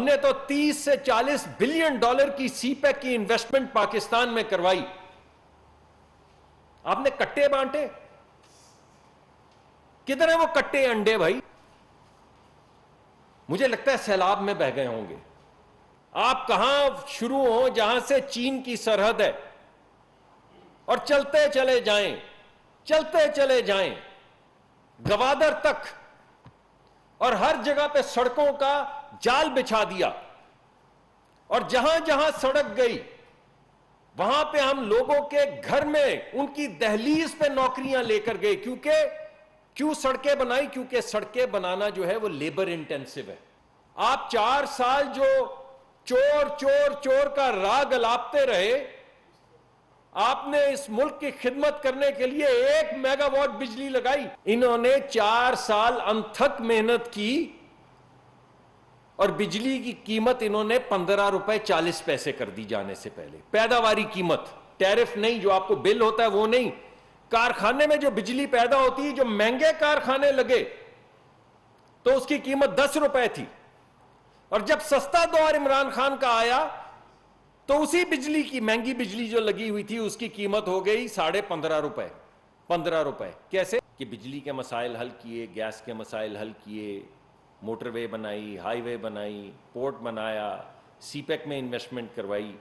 نے تو 30 سے 40 بلین ڈالر کی سی پیک کی انویسٹمنٹ پاکستان میں کروائی. آپ نے کٹے بانٹے. کدھر ہیں وہ کٹے انڈے بھائی؟ مجھے لگتا ہے سیلاب میں بہہ گئے ہوں گے. آپ کہاں شروع ہوں جہاں سے چین کی سرحد ہے، اور چلتے چلے جائیں، چلتے چلے جائیں گوادر تک، اور ہر جگہ پہ سڑکوں کا جال بچھا دیا، اور جہاں جہاں سڑک گئی وہاں پہ ہم لوگوں کے گھر میں ان کی دہلیز پہ نوکریاں لے کر گئے. کیوں سڑکیں بنائی؟ کیونکہ سڑکیں بنانا جو ہے وہ لیبر انٹینسو ہے. آپ 4 سال جو چور چور چور کا راگ الاپتے رہے، آپ نے اس ملک کی خدمت کرنے کے لیے 1 میگا واٹ بجلی لگائی. انہوں نے 4 سال انتھک محنت کی، اور بجلی کی قیمت انہوں نے 15 روپے 40 پیسے کر دی جانے سے پہلے. پیداواری قیمت، ٹیرف نہیں، جو آپ کو بل ہوتا ہے وہ نہیں. کارخانے میں جو بجلی پیدا ہوتی ہے، جو مہنگے کارخانے لگے تو اس کی قیمت 10 روپے تھی، اور جب سستا دور عمران خان کا آیا تو اسی بجلی کی مہنگی بجلی جو لگی ہوئی تھی اس کی قیمت ہو گئی 15.5 روپے. 15 روپے. کیسے؟ کہ بجلی کے مسائل حل کیے، گیس کے مسائل حل کیے، موٹر وے بنائی، ہائی وے بنائی، پورٹ بنایا، سی پیک میں انویسٹمنٹ کروائی.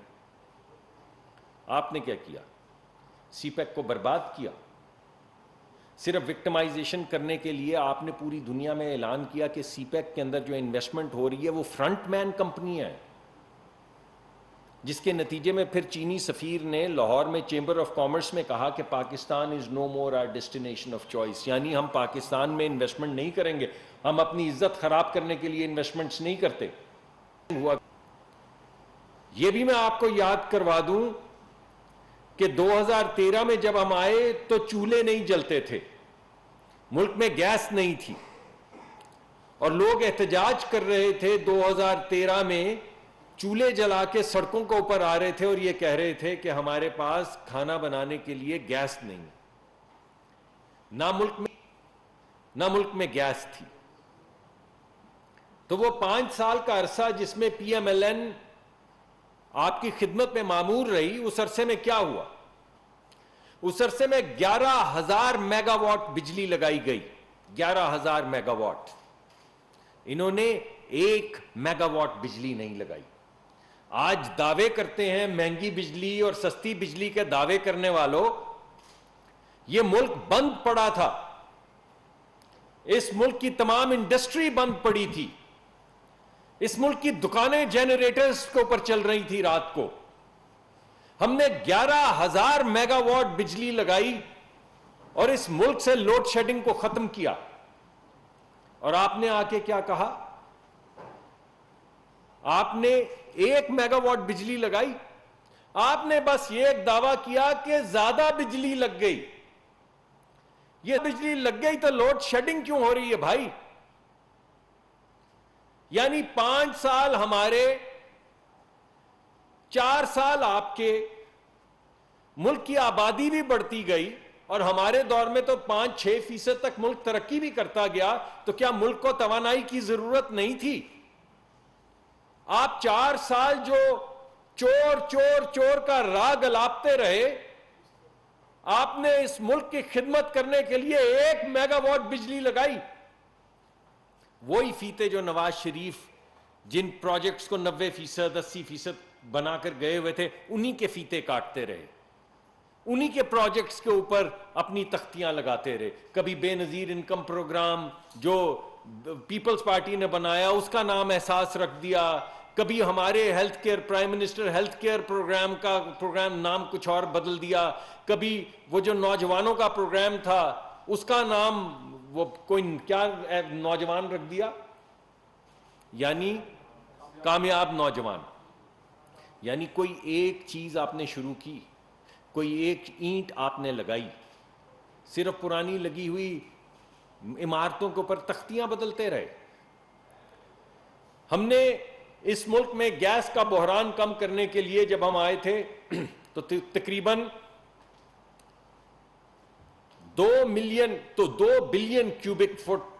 آپ نے کیا کیا؟ سی پیک کو برباد کیا. صرف وکٹمائزیشن کرنے کے لیے آپ نے پوری دنیا میں اعلان کیا کہ سی پیک کے اندر جو انویسٹمنٹ ہو رہی ہے وہ فرنٹ مین کمپنی ہے، جس کے نتیجے میں پھر چینی سفیر نے لاہور میں چیمبر آف کامرس میں کہا کہ پاکستان از نو مور آر ڈیسٹینیشن آف چوائس. یعنی ہم پاکستان میں انویسٹمنٹ نہیں کریں گے، ہم اپنی عزت خراب کرنے کے لیے انویسٹمنٹس نہیں کرتے. یہ بھی میں آپ کو یاد کروا دوں کہ 2013 میں جب ہم آئے تو چولہے نہیں جلتے تھے، ملک میں گیس نہیں تھی، اور لوگ احتجاج کر رہے تھے 2013 میں، چولہے جلا کے سڑکوں کے اوپر آ رہے تھے اور یہ کہہ رہے تھے کہ ہمارے پاس کھانا بنانے کے لیے گیس نہیں. نہ ملک میں گیس تھی. تو وہ 5 سال کا عرصہ جس میں پی ایم ایل این آپ کی خدمت میں مامور رہی، اس عرصے میں کیا ہوا؟ اس عرصے میں 11,000 میگا واٹ بجلی لگائی گئی. 11,000 میگا واٹ. انہوں نے 1 میگا واٹ بجلی نہیں لگائی. آج دعوے کرتے ہیں مہنگی بجلی اور سستی بجلی کے دعوے کرنے والوں، یہ ملک بند پڑا تھا، اس ملک کی تمام انڈسٹری بند پڑی تھی، اس ملک کی دکانیں جنریٹرز کے اوپر چل رہی تھی رات کو. ہم نے 11,000 میگا واٹ بجلی لگائی اور اس ملک سے لوڈ شیڈنگ کو ختم کیا. اور آپ نے آ کے کیا کہا؟ آپ نے 1 میگا واٹ بجلی لگائی. آپ نے بس یہ ایک دعویٰ کیا کہ زیادہ بجلی لگ گئی. یہ بجلی لگ گئی تو لوڈ شیڈنگ کیوں ہو رہی ہے بھائی؟ یعنی 5 سال ہمارے، 4 سال آپ کے، ملک کی آبادی بھی بڑھتی گئی، اور ہمارے دور میں تو 5-6% تک ملک ترقی بھی کرتا گیا. تو کیا ملک کو توانائی کی ضرورت نہیں تھی؟ آپ 4 سال جو چور چور چور کا راگ الاپتے رہے، آپ نے اس ملک کی خدمت کرنے کے لیے 1 میگا واٹ بجلی لگائی. وہی فیتے جو نواز شریف جن پروجیکٹس کو 90%، 80% بنا کر گئے ہوئے تھے، انہی کے فیتے کاٹتے رہے، انہی کے پروجیکٹس کے اوپر اپنی تختیاں لگاتے رہے. کبھی بے نظیر انکم پروگرام جو پیپلز پارٹی نے بنایا اس کا نام احساس رکھ دیا، کبھی ہمارے health care, prime minister health care programme کا نام کچھ اور بدل دیا، کبھی وہ جو نوجوانوں کا پروگرام تھا اس کا نام وہ کوئی کیا نوجوان رکھ دیا، یعنی کامیاب نوجوان. یعنی کوئی ایک چیز آپ نے شروع کی، کوئی ایک اینٹ آپ نے لگائی، صرف پرانی لگی ہوئی عمارتوں کے اوپر تختیاں بدلتے رہے. ہم نے اس ملک میں گیس کا بحران کم کرنے کے لیے جب ہم آئے تھے تو تقریباً 2 بلین کیوبک فٹ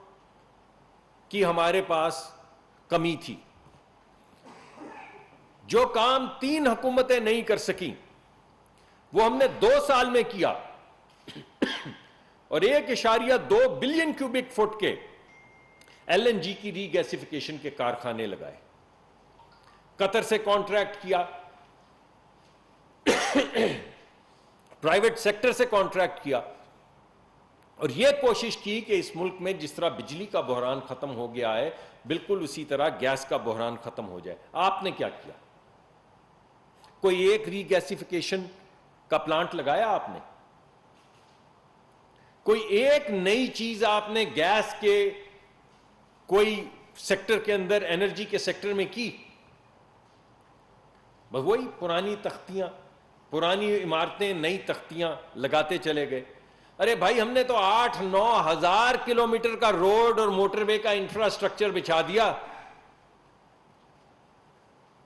کی ہمارے پاس کمی تھی. جو کام 3 حکومتیں نہیں کر سکیں وہ ہم نے 2 سال میں کیا، اور 1.2 بلین کیوبک فٹ کے ایل این جی کی ری گیسیفیکیشن کے کارخانے لگائے، قطر سے کانٹریکٹ کیا، پرائیویٹ سیکٹر سے کانٹریکٹ کیا، اور یہ کوشش کی کہ اس ملک میں جس طرح بجلی کا بحران ختم ہو گیا ہے بالکل اسی طرح گیس کا بحران ختم ہو جائے۔ آپ نے کیا کیا؟ کوئی ایک ری گیسیفیکیشن کا پلانٹ لگایا آپ نے؟ کوئی ایک نئی چیز آپ نے گیس کے کوئی سیکٹر کے اندر، انرجی کے سیکٹر میں کی؟ بس وہی پرانی تختیاں، پرانی عمارتیں، نئی تختیاں لگاتے چلے گئے۔ ارے بھائی ہم نے تو 8-9 ہزار کلومیٹر کا روڈ اور موٹر وے کا انفراسٹرکچر بچھا دیا۔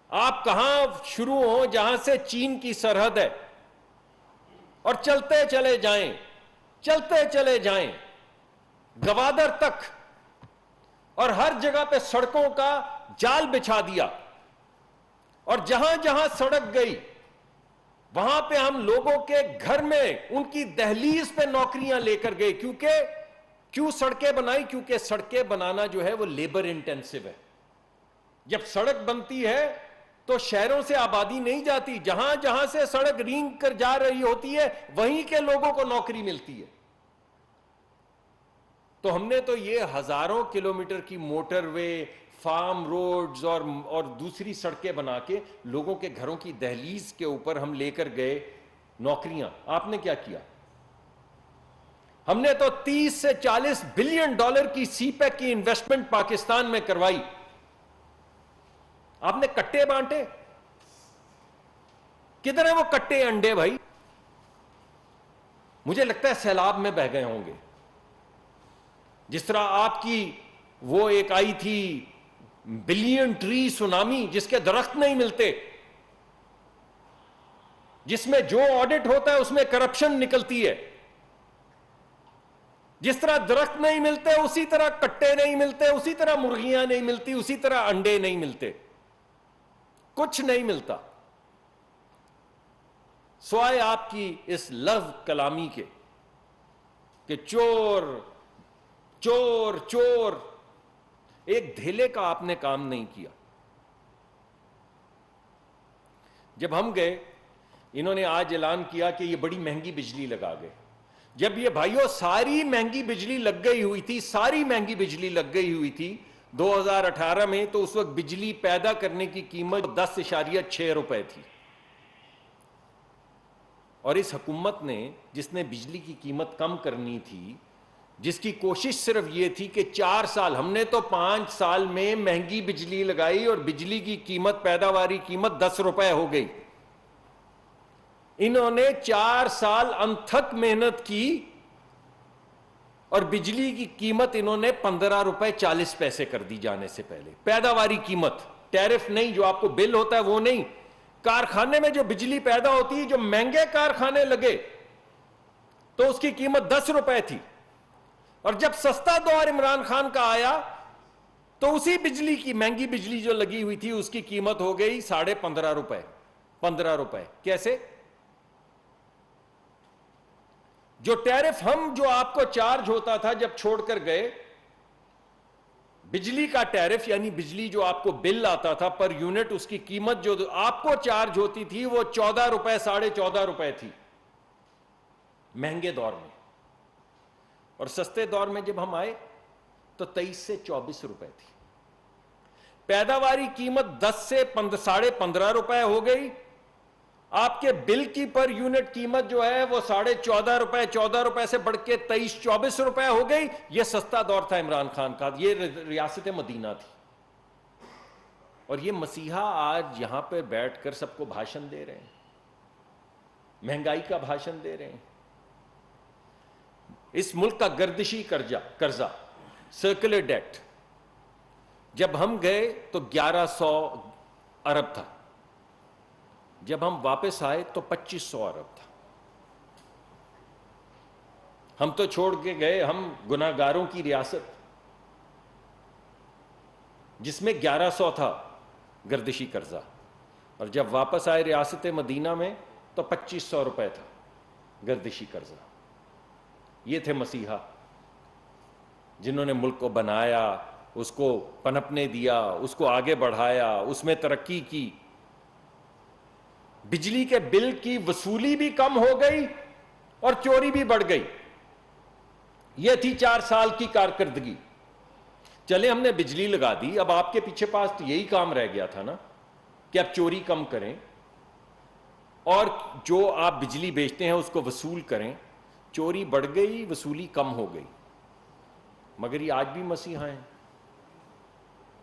آپ کہاں شروع ہوں جہاں سے چین کی سرحد ہے، اور چلتے چلے جائیں، چلتے چلے جائیں گوادر تک، اور ہر جگہ پہ سڑکوں کا جال بچھا دیا، اور جہاں جہاں سڑک گئی وہاں پہ ہم لوگوں کے گھر میں ان کی دہلیز پہ نوکریاں لے کر گئے۔ کیوں سڑکیں بنائی؟ کیونکہ سڑکیں بنانا جو ہے وہ لیبر انٹینسو ہے۔ جب سڑک بنتی ہے تو شہروں سے آبادی نہیں جاتی، جہاں جہاں سے سڑک رینگ کر جا رہی ہوتی ہے وہیں کے لوگوں کو نوکری ملتی ہے۔ تو ہم نے تو یہ ہزاروں کلومیٹر کی موٹر وے، فارم روڈز اور دوسری سڑکیں بنا کے لوگوں کے گھروں کی دہلیز کے اوپر ہم لے کر گئے نوکریاں۔ آپ نے کیا کیا؟ ہم نے تو 30 سے 40 بلین ڈالر کی سی پیک کی انویسٹمنٹ پاکستان میں کروائی۔ آپ نے کٹے بانٹے؟ کدھر ہیں وہ کٹے انڈے بھائی؟ مجھے لگتا ہے سیلاب میں بہہ گئے ہوں گے، جس طرح آپ کی وہ ایک آئی تھی بلین ٹری سونامی جس کے درخت نہیں ملتے، جس میں جو آڈٹ ہوتا ہے اس میں کرپشن نکلتی ہے۔ جس طرح درخت نہیں ملتے اسی طرح کٹے نہیں ملتے، اسی طرح مرغیاں نہیں ملتی، اسی طرح انڈے نہیں ملتے، کچھ نہیں ملتا سوائے آپ کی اس لفظ کلامی کے کہ چور چور چور۔ ایک دھیلے کا آپ نے کام نہیں کیا۔ جب ہم گئے، انہوں نے آج اعلان کیا کہ یہ بڑی مہنگی بجلی لگا گئے۔ جب یہ بھائیوں ساری مہنگی بجلی لگ گئی ہوئی تھی، ساری مہنگی بجلی لگ گئی ہوئی تھی 2018 میں، تو اس وقت بجلی پیدا کرنے کی قیمت 10.6 روپے تھی، اور اس حکومت نے جس نے بجلی کی قیمت کم کرنی تھی، جس کی کوشش صرف یہ تھی کہ 4 سال، ہم نے تو 5 سال میں مہنگی بجلی لگائی اور بجلی کی قیمت، پیداواری قیمت 10 روپے ہو گئی۔ انہوں نے 4 سال انتھک محنت کی اور بجلی کی قیمت انہوں نے 15 روپے 40 پیسے کر دی جانے سے پہلے۔ پیداواری قیمت، ٹیرف نہیں، جو آپ کو بل ہوتا ہے وہ نہیں، کارخانے میں جو بجلی پیدا ہوتی ہے، جو مہنگے کارخانے لگے تو اس کی قیمت 10 روپے تھی، اور جب سستا دور عمران خان کا آیا تو اسی بجلی کی، مہنگی بجلی جو لگی ہوئی تھی اس کی قیمت ہو گئی 15.5 روپے، 15 روپے۔ کیسے؟ جو ٹیرف جو آپ کو چارج ہوتا تھا جب چھوڑ کر گئے، بجلی کا ٹیرف یعنی بجلی جو آپ کو بل آتا تھا پر یونٹ، اس کی قیمت جو آپ کو چارج ہوتی تھی وہ 14 روپے، 14.5 روپے تھی مہنگے دور میں، اور سستے دور میں جب ہم آئے تو 23 سے 24 روپے تھی۔ پیداواری قیمت 10 سے 15.5 روپے ہو گئی، آپ کے بل کی پر یونٹ قیمت جو ہے وہ 14.5 روپے، 14 روپے سے بڑھ کے 23-24 روپے ہو گئی۔ یہ سستا دور تھا عمران خان کا، یہ ریاست مدینہ تھی، اور یہ مسیحا آج یہاں پہ بیٹھ کر سب کو بھاشن دے رہے ہیں، مہنگائی کا بھاشن دے رہے ہیں۔ اس ملک کا گردشی قرضہ، سرکولر ڈیٹ، جب ہم گئے تو 1100 ارب تھا، جب ہم واپس آئے تو 2500 ارب تھا۔ ہم تو چھوڑ کے گئے، ہم گناہگاروں کی ریاست، جس میں 1100 تھا گردشی قرضہ، اور جب واپس آئے ریاست مدینہ میں تو 2500 روپے تھا گردشی قرضہ. یہ تھے مسیحا جنہوں نے ملک کو بنایا، اس کو پنپنے دیا، اس کو آگے بڑھایا، اس میں ترقی کی. بجلی کے بل کی وصولی بھی کم ہو گئی اور چوری بھی بڑھ گئی. یہ تھی 4 سال کی کارکردگی. چلے ہم نے بجلی لگا دی، اب آپ کے پیچھے پاس تو یہی کام رہ گیا تھا نا کہ اب چوری کم کریں اور جو آپ بجلی بیچتے ہیں اس کو وصول کریں. چوری بڑھ گئی، وصولی کم ہو گئی. مگر یہ آج بھی مسیحا ہیں.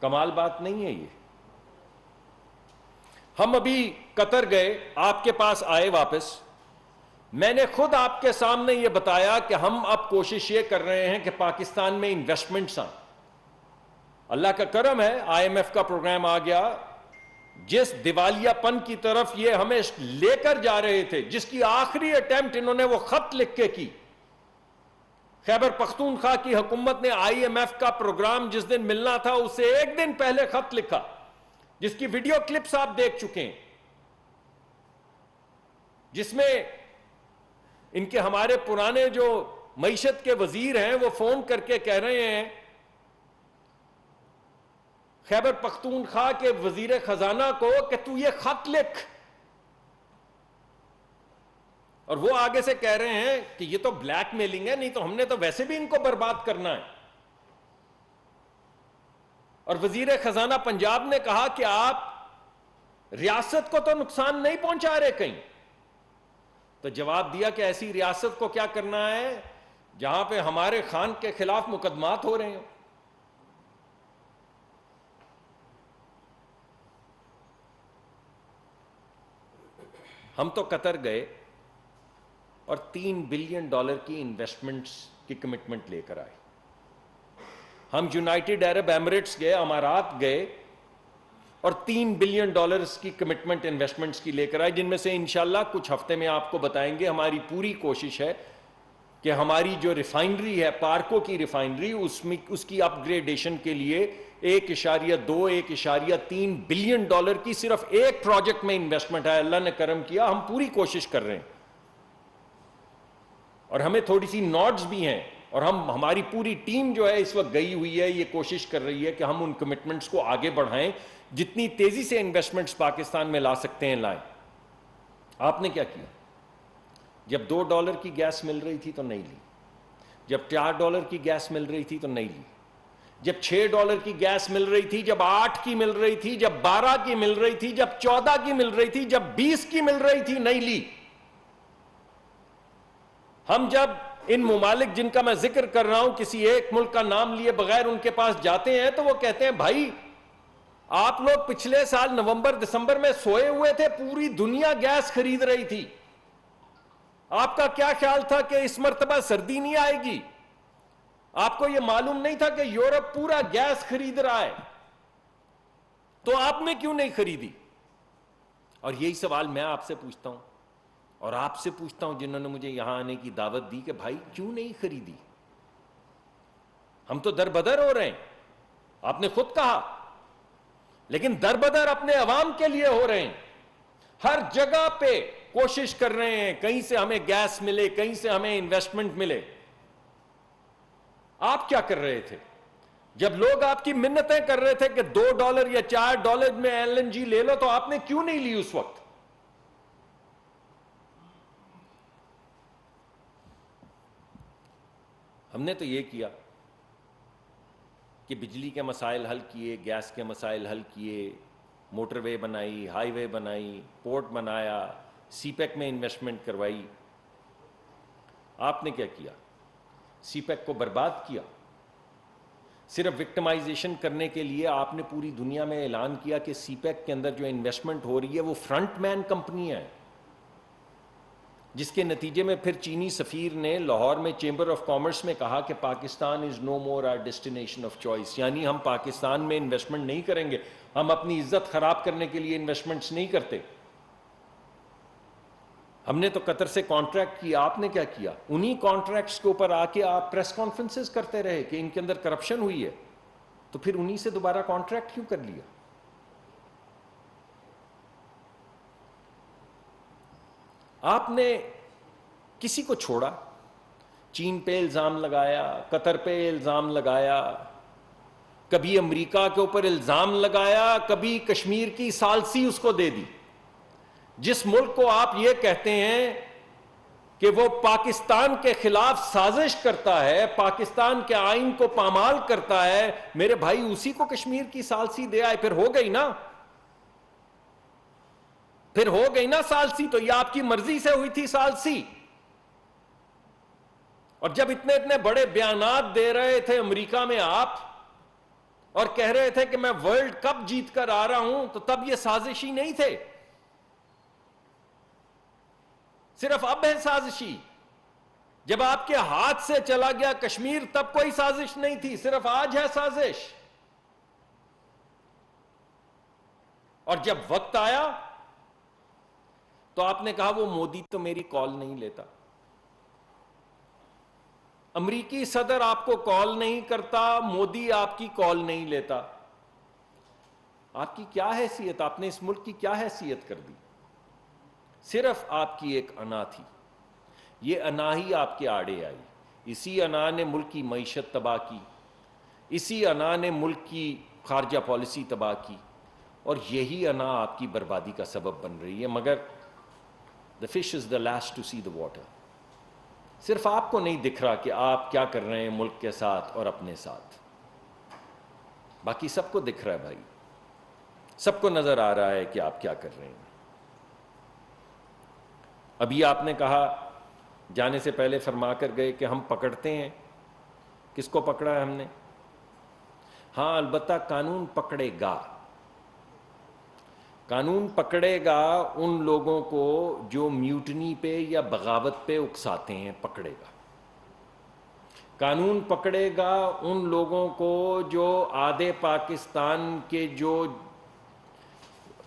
کمال بات نہیں ہے یہ. ہم ابھی قطر گئے، آپ کے پاس آئے واپس، میں نے خود آپ کے سامنے یہ بتایا کہ ہم اب کوشش یہ کر رہے ہیں کہ پاکستان میں انویسٹمنٹس آئیں. اللہ کا کرم ہے، آئی ایم ایف کا پروگرام آ گیا. جس دیوالیہ پن کی طرف یہ ہمیں لے کر جا رہے تھے، جس کی آخری اٹیمپٹ انہوں نے وہ خط لکھ کے کی. خیبر پختونخوا کی حکومت نے آئی ایم ایف کا پروگرام جس دن ملنا تھا اس سے 1 دن پہلے خط لکھا، جس کی ویڈیو کلپس آپ دیکھ چکے ہیں، جس میں ان کے ہمارے پرانے جو معیشت کے وزیر ہیں وہ فون کر کے کہہ رہے ہیں خیبر پختونخوا کے وزیر خزانہ کو کہ تو یہ خط لکھ. اور وہ آگے سے کہہ رہے ہیں کہ یہ تو بلیک میلنگ ہے، نہیں تو ہم نے تو ویسے بھی ان کو برباد کرنا ہے. اور وزیر خزانہ پنجاب نے کہا کہ آپ ریاست کو تو نقصان نہیں پہنچا رہے کہیں. تو جواب دیا کہ ایسی ریاست کو کیا کرنا ہے جہاں پہ ہمارے خان کے خلاف مقدمات ہو رہے ہیں. ہم تو قطر گئے اور $3 بلین کی انویسٹمنٹس کی کمٹمنٹ لے کر آئے. ہم یونائٹڈ عرب ایمریٹس گئے، امارات گئے اور $3 بلین کی کمٹمنٹ انویسٹمنٹس کی لے کر آئے، جن میں سے انشاءاللہ کچھ ہفتے میں آپ کو بتائیں گے. ہماری پوری کوشش ہے کہ ہماری جو ریفائنری ہے، پارکو کی ریفائنری، اس کی اپ گریڈیشن کے لیے 1.2 1.3 بلین کی صرف ایک پروجیکٹ میں انویسٹمنٹ ہے. اللہ نے کرم کیا، ہم پوری کوشش کر رہے ہیں اور ہمیں تھوڑی سی نوڈز بھی ہیں، اور ہماری پوری ٹیم جو ہے اس وقت گئی ہوئی ہے، یہ کوشش کر رہی ہے کہ ہم ان کمٹمنٹس کو آگے بڑھائیں، جتنی تیزی سے انویسٹمنٹس پاکستان میں لا سکتے ہیں لائیں. آپ نے کیا کیا؟ جب $2 کی گیس مل رہی تھی تو نہیں لی، جب $4 کی گیس مل رہی تھی تو نہیں لی، جب $6 کی گیس مل رہی تھی، جب 8 کی مل رہی تھی، جب 12 کی مل رہی تھی، جب 14 کی مل رہی تھی، جب 20 کی مل رہی تھی، نہیں لی. ہم جب ان ممالک جن کا میں ذکر کر رہا ہوں کسی ایک ملک کا نام لیے بغیر ان کے پاس جاتے ہیں تو وہ کہتے ہیں بھائی آپ لوگ پچھلے سال نومبر دسمبر میں سوئے ہوئے تھے، پوری دنیا گیس خرید رہی تھی، آپ کا کیا خیال تھا کہ اس مرتبہ سردی نہیں آئے گی؟ آپ کو یہ معلوم نہیں تھا کہ یورپ پورا گیس خرید رہا ہے، تو آپ نے کیوں نہیں خریدی؟ اور یہی سوال میں آپ سے پوچھتا ہوں اور آپ سے پوچھتا ہوں جنہوں نے مجھے یہاں آنے کی دعوت دی کہ بھائی کیوں نہیں خریدی؟ ہم تو در بدر ہو رہے ہیں، آپ نے خود کہا، لیکن در بدر اپنے عوام کے لیے ہو رہے ہیں. ہر جگہ پہ کوشش کر رہے ہیں کہیں سے ہمیں گیس ملے، کہیں سے ہمیں انویسٹمنٹ ملے. آپ کیا کر رہے تھے جب لوگ آپ کی منتیں کر رہے تھے کہ $2 یا $4 میں LNG لے لو، تو آپ نے کیوں نہیں لی اس وقت؟ ہم نے تو یہ کیا کہ بجلی کے مسائل حل کیے، گیس کے مسائل حل کیے، موٹر وے بنائی، ہائی وے بنائی، پورٹ بنایا، سی پیک میں انویسٹمنٹ کروائی. آپ نے کیا کیا؟ سی پیک کو برباد کیا. صرف وکٹمائزیشن کرنے کے لیے آپ نے پوری دنیا میں اعلان کیا کہ سی پیک کے اندر جو انویسٹمنٹ ہو رہی ہے وہ فرنٹ مین کمپنیاں ہیں، جس کے نتیجے میں پھر چینی سفیر نے لاہور میں چیمبر آف کامرس میں کہا کہ پاکستان از نو مور آر ڈیسٹینیشن آف چوائس، یعنی ہم پاکستان میں انویسٹمنٹ نہیں کریں گے، ہم اپنی عزت خراب کرنے کے لیے انویسٹمنٹس نہیں کرتے. ہم نے تو قطر سے کانٹریکٹ کیا. آپ نے کیا کیا؟ انہی کانٹریکٹس کے اوپر آ کے آپ پریس کانفرنسز کرتے رہے کہ ان کے اندر کرپشن ہوئی ہے، تو پھر انہی سے دوبارہ کانٹریکٹ کیوں کر لیا؟ آپ نے کسی کو چھوڑا؟ چین پہ الزام لگایا، قطر پہ الزام لگایا، کبھی امریکہ کے اوپر الزام لگایا، کبھی کشمیر کی ثالثی اس کو دے دی۔ جس ملک کو آپ یہ کہتے ہیں کہ وہ پاکستان کے خلاف سازش کرتا ہے، پاکستان کے آئین کو پامال کرتا ہے، میرے بھائی اسی کو کشمیر کی ثالثی دے آئے، پھر ہو گئی نا، پھر ہو گئی نا ثالثی۔ تو یہ آپ کی مرضی سے ہوئی تھی ثالثی؟ اور جب اتنے اتنے بڑے بیانات دے رہے تھے امریکہ میں آپ، اور کہہ رہے تھے کہ میں ورلڈ کپ جیت کر آ رہا ہوں، تو تب یہ سازشی نہیں تھے؟ صرف اب ہے سازشی؟ جب آپ کے ہاتھ سے چلا گیا کشمیر تب کوئی سازش نہیں تھی، صرف آج ہے سازش۔ اور جب وقت آیا تو آپ نے کہا وہ مودی تو میری کال نہیں لیتا، امریکی صدر آپ کو کال نہیں کرتا، مودی آپ کی کال نہیں لیتا۔ آپ کی کیا حیثیت؟ آپ نے اس ملک کی کیا حیثیت کر دی؟ صرف آپ کی ایک انا تھی، یہ انا ہی آپ کے آڑے آئی، اسی انا نے ملک کی معیشت تباہ کی، اسی انا نے ملک کی خارجہ پالیسی تباہ کی، اور یہی انا آپ کی بربادی کا سبب بن رہی ہے۔ مگر the fish is the last to see the water۔ صرف آپ کو نہیں دکھ رہا کہ آپ کیا کر رہے ہیں ملک کے ساتھ اور اپنے ساتھ، باقی سب کو دکھ رہا ہے بھائی، سب کو نظر آ رہا ہے کہ آپ کیا کر رہے ہیں۔ ابھی آپ نے کہا، جانے سے پہلے فرما کر گئے کہ ہم پکڑتے ہیں، کس کو پکڑا ہے ہم نے؟ ہاں البتہ قانون پکڑے گا، قانون پکڑے گا ان لوگوں کو جو میوٹنی پہ یا بغاوت پہ اکساتے ہیں، پکڑے گا۔ قانون پکڑے گا ان لوگوں کو جو آدھے پاکستان کے جو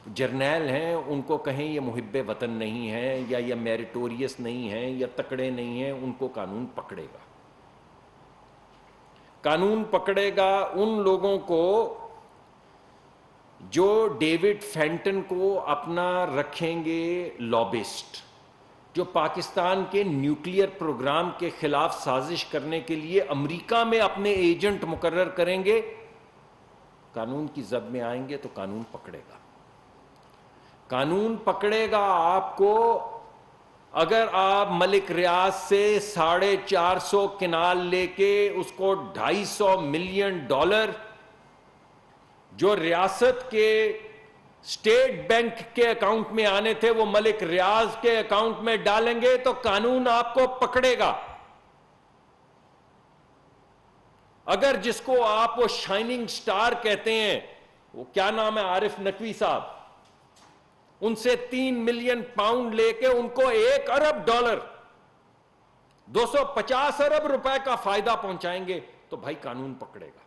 جرنیل ہیں ان کو کہیں یہ محب وطن نہیں ہیں، یا یہ میریٹوریس نہیں ہیں، یا تکڑے نہیں ہیں، ان کو قانون پکڑے گا۔ قانون پکڑے گا ان لوگوں کو جو ڈیوڈ فینٹن کو اپنا رکھیں گے لابسٹ، جو پاکستان کے نیوکلیئر پروگرام کے خلاف سازش کرنے کے لیے امریکہ میں اپنے ایجنٹ مقرر کریں گے، قانون کی زد میں آئیں گے تو قانون پکڑے گا۔ قانون پکڑے گا آپ کو اگر آپ ملک ریاض سے 450 کنال لے کے اس کو $250 ملین جو ریاست کے اسٹیٹ بینک کے اکاؤنٹ میں آنے تھے وہ ملک ریاض کے اکاؤنٹ میں ڈالیں گے تو قانون آپ کو پکڑے گا۔ اگر جس کو آپ وہ شائننگ سٹار کہتے ہیں، وہ کیا نام ہے، عارف نقوی صاحب، ان سے 3 ملین پاؤنڈ لے کے ان کو $1 ارب $250 ارب روپے کا فائدہ پہنچائیں گے تو بھائی قانون پکڑے گا۔